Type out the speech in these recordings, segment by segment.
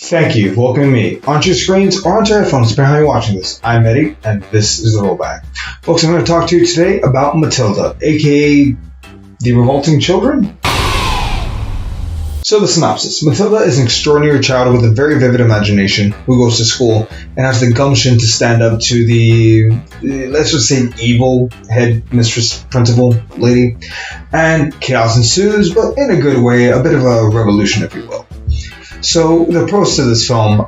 Thank you for welcoming me onto your screens or onto your headphones, depending on how you're watching this. I'm Eddie, and this is The Rollback. Folks, I'm going to talk to you today about Matilda, aka The Revolting Children. So the synopsis. Matilda is an extraordinary child with a very vivid imagination who goes to school and has the gumption to stand up to the, let's just say, evil head mistress principal lady. And chaos ensues, but in a good way, a bit of a revolution, if you will. So the approach to this film,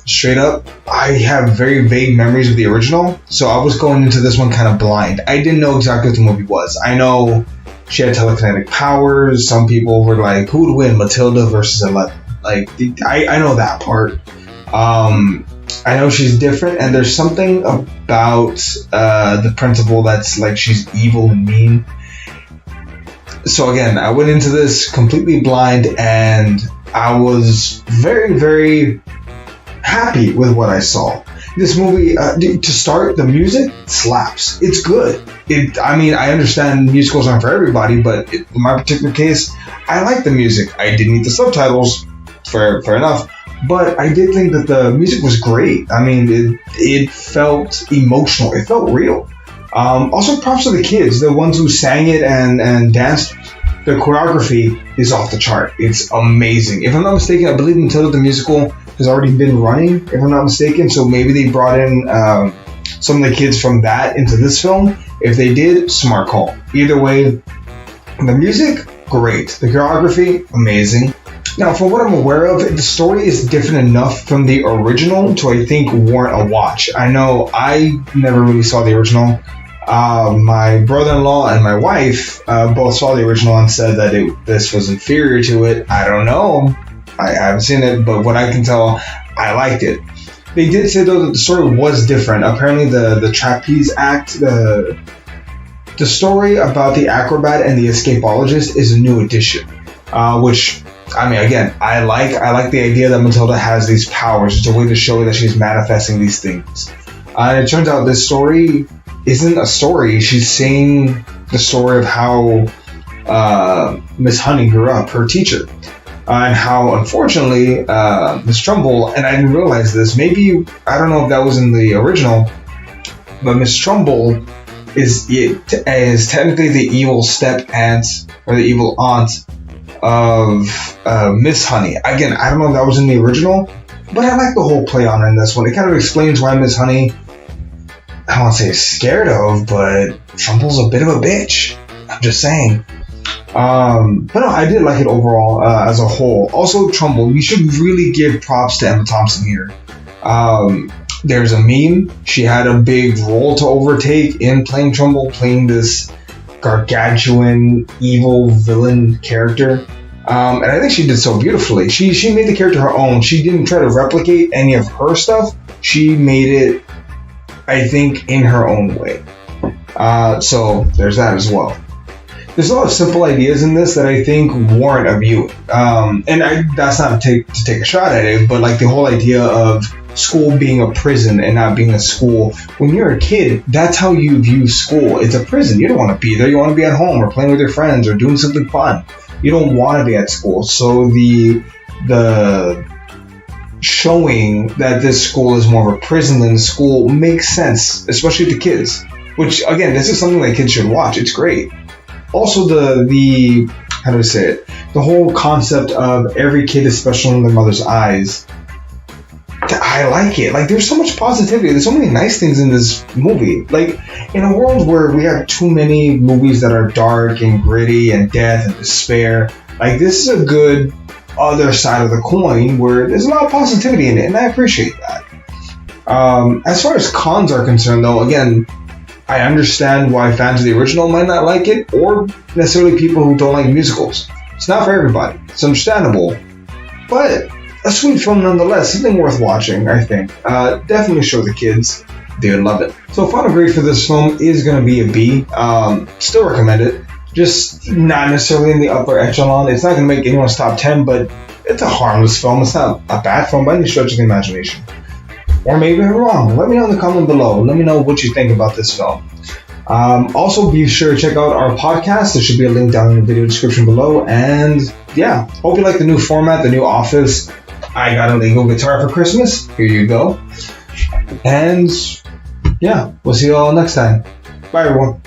straight up, I have very vague memories of the original, so I was going into this one kind of blind. I didn't know exactly what the movie was. I know she had telekinetic powers. Some people were like, who would win, Matilda versus 11? Like, I know that part. I know she's different, and there's something about the principal that's like she's evil and mean. So again, I went into this completely blind, and I was very, very happy with what I saw. This movie, to start, the music slaps. It's good. I understand musicals aren't for everybody, but in my particular case, I like the music. I didn't need the subtitles, fair enough, but I did think that the music was great. I mean, it felt emotional. It felt real. Also, props to the kids, the ones who sang it and danced. The choreography is off the chart. It's amazing. If I'm not mistaken, I believe Matilda the musical has already been running, if I'm not mistaken, so maybe they brought in some of the kids from that into this film. If they did, smart call. Either way, the music, great. The choreography, amazing. Now, from what I'm aware of, the story is different enough from the original to, I think, warrant a watch. I know I never really saw the original. My brother-in-law and my wife both saw the original and said that this was inferior to it. I don't know. I haven't seen it, but what I can tell, I liked it. They did say, though, that the story was different. Apparently, the trapeze act, the story about the acrobat and the escapologist is a new addition, which, I mean, again, I like the idea that Matilda has these powers. It's a way to show that she's manifesting these things. And it turns out this story isn't a story. She's saying the story of how Miss Honey grew up, her teacher, and how, unfortunately, Miss Trumbull, and I didn't realize this, maybe, I don't know if that was in the original, but Miss Trumbull is technically the evil step-aunt, or the evil aunt of Miss Honey. Again, I don't know if that was in the original, but I like the whole play on it in this one. It kind of explains why Miss Honey, I don't want to say scared of, but Trumbull's a bit of a bitch. I'm just saying. But no, I did like it overall as a whole. Also, Trumbull, you should really give props to Emma Thompson here. There's a meme. She had a big role to overtake in playing Trumbull, playing this gargantuan, evil villain character. And I think she did so beautifully. She made the character her own. She didn't try to replicate any of her stuff. She made it, I think, in her own way. So there's that as well. There's a lot of simple ideas in this that I think warrant a viewing. That's not to take a shot at it, but like the whole idea of school being a prison and not being a school. When you're a kid, that's how you view school. It's a prison. You don't want to be there. You want to be at home or playing with your friends or doing something fun. You don't want to be at school. So the showing that this school is more of a prison than a school makes sense, especially to kids. Which, again, this is something that kids should watch. It's great. Also, the how do I say it? The whole concept of every kid is special in their mother's eyes. I like it. Like, there's so much positivity. There's so many nice things in this movie. Like, in a world where we have too many movies that are dark and gritty and death and despair, like, this is a good other side of the coin where there's a lot of positivity in it, and I appreciate that. As far as cons are concerned, though, again, I understand why fans of the original might not like it, or necessarily people who don't like musicals. It's not for everybody. It's understandable. But a sweet film nonetheless. Something worth watching, I think. Definitely show the kids. They would love it. So final grade for this film is going to be a B. Still recommend it. Just not necessarily in the upper echelon. It's not going to make anyone's top 10, but it's a harmless film. It's not a bad film by any stretch of the imagination. Or maybe I'm wrong. Let me know in the comment below. Let me know what you think about this film. Also, be sure to check out our podcast. There should be a link down in the video description below. And yeah, hope you like the new format, the new office. I got a Lego guitar for Christmas. Here you go. And yeah, we'll see you all next time. Bye, everyone.